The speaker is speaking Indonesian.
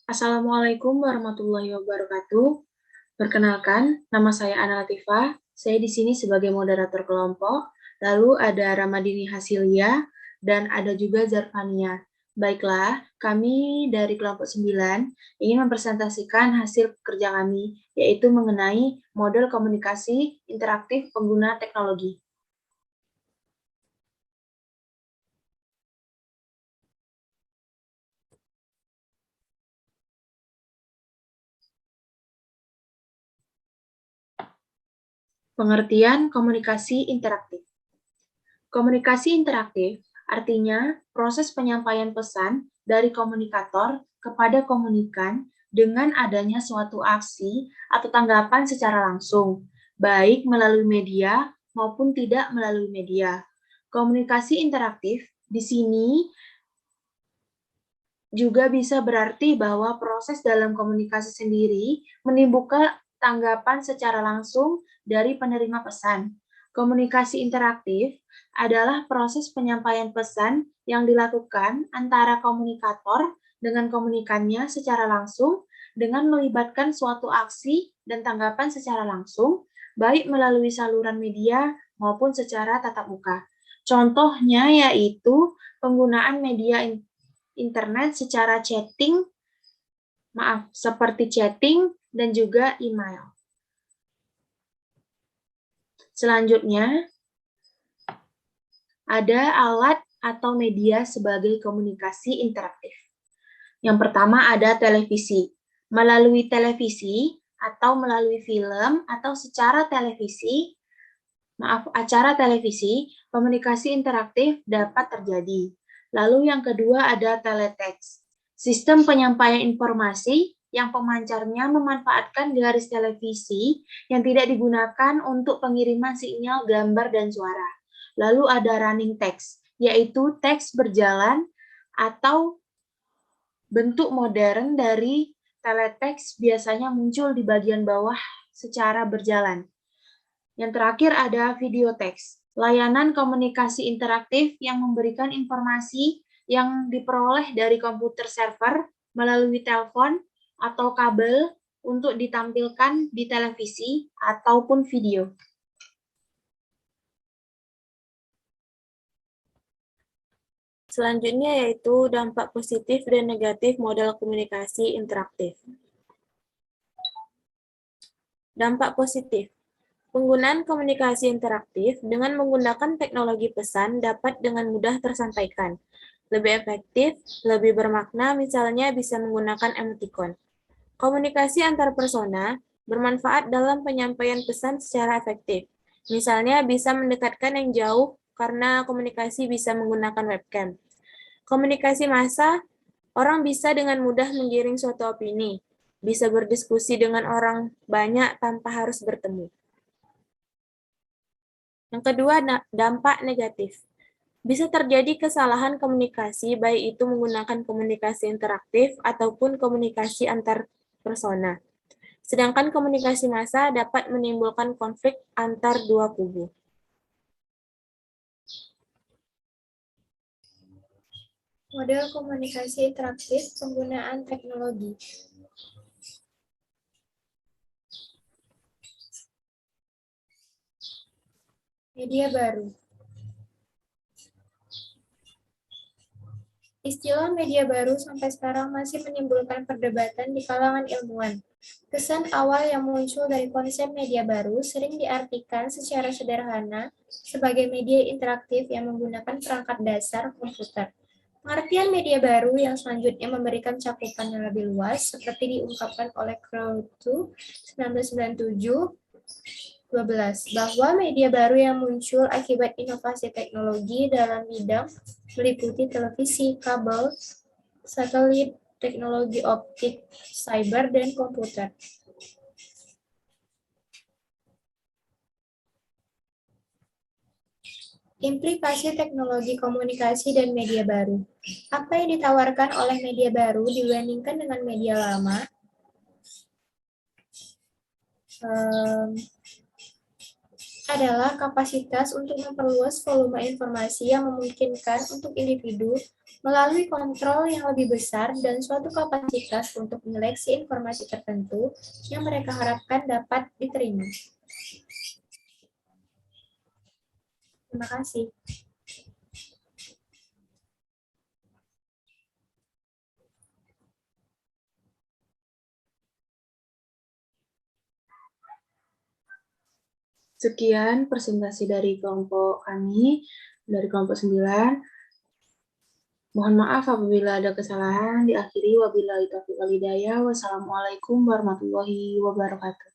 Assalamualaikum warahmatullahi wabarakatuh. Perkenalkan, nama saya Ana Latifah. Saya di sini sebagai moderator kelompok. Lalu ada Ramadini Hasilia dan ada juga Zarfania. Baiklah, kami dari kelompok 9 ingin mempresentasikan hasil kerja kami, yaitu mengenai model komunikasi interaktif pengguna teknologi. Pengertian komunikasi interaktif. Komunikasi interaktif artinya proses penyampaian pesan dari komunikator kepada komunikan dengan adanya suatu aksi atau tanggapan secara langsung, baik melalui media maupun tidak melalui media. Komunikasi interaktif di sini juga bisa berarti bahwa proses dalam komunikasi sendiri menimbulkan tanggapan secara langsung dari penerima pesan. Komunikasi interaktif adalah proses penyampaian pesan yang dilakukan antara komunikator dengan komunikannya secara langsung dengan melibatkan suatu aksi dan tanggapan secara langsung, baik melalui saluran media maupun secara tatap muka. Contohnya yaitu penggunaan media internet secara seperti chatting dan juga email. Selanjutnya, ada alat atau media sebagai komunikasi interaktif. Yang pertama ada televisi. Melalui televisi atau melalui film atau secara televisi, acara televisi, komunikasi interaktif dapat terjadi. Lalu yang kedua ada teletext. Sistem penyampaian informasi yang pemancarnya memanfaatkan garis televisi yang tidak digunakan untuk pengiriman sinyal gambar dan suara. Lalu ada running text, yaitu teks berjalan atau bentuk modern dari teletext biasanya muncul di bagian bawah secara berjalan. Yang terakhir ada video teks, layanan komunikasi interaktif yang memberikan informasi yang diperoleh dari komputer server melalui telepon atau kabel untuk ditampilkan di televisi ataupun video. Selanjutnya yaitu dampak positif dan negatif model komunikasi interaktif. Dampak positif. Penggunaan komunikasi interaktif dengan menggunakan teknologi pesan dapat dengan mudah tersampaikan. Lebih efektif, lebih bermakna, misalnya bisa menggunakan emoticon. Komunikasi antar persona bermanfaat dalam penyampaian pesan secara efektif. Misalnya bisa mendekatkan yang jauh karena komunikasi bisa menggunakan webcam. Komunikasi massa, orang bisa dengan mudah menggiring suatu opini, bisa berdiskusi dengan orang banyak tanpa harus bertemu. Yang kedua, dampak negatif. Bisa terjadi kesalahan komunikasi, baik itu menggunakan komunikasi interaktif ataupun komunikasi antar persona. Sedangkan komunikasi massa dapat menimbulkan konflik antar dua kubu. Model komunikasi interaktif penggunaan teknologi. Media baru. Istilah media baru sampai sekarang masih menimbulkan perdebatan di kalangan ilmuwan. Kesan awal yang muncul dari konsep media baru sering diartikan secara sederhana sebagai media interaktif yang menggunakan perangkat dasar komputer. Pengertian media baru yang selanjutnya memberikan cakupan yang lebih luas seperti diungkapkan oleh Crowe 1997 bahwa media baru yang muncul akibat inovasi teknologi dalam bidang meliputi televisi, kabel, satelit, teknologi optik, cyber, dan komputer. Implikasi teknologi komunikasi dan media baru. Apa yang ditawarkan oleh media baru dibandingkan dengan media lama? adalah kapasitas untuk memperluas volume informasi yang memungkinkan untuk individu melalui kontrol yang lebih besar dan suatu kapasitas untuk menyeleksi informasi tertentu yang mereka harapkan dapat diterima. Terima kasih. Sekian presentasi dari kelompok kami, dari kelompok 9. Mohon maaf apabila ada kesalahan. Diakhiri wabillahi taufiq wal hidayah. Wassalamualaikum warahmatullahi wabarakatuh.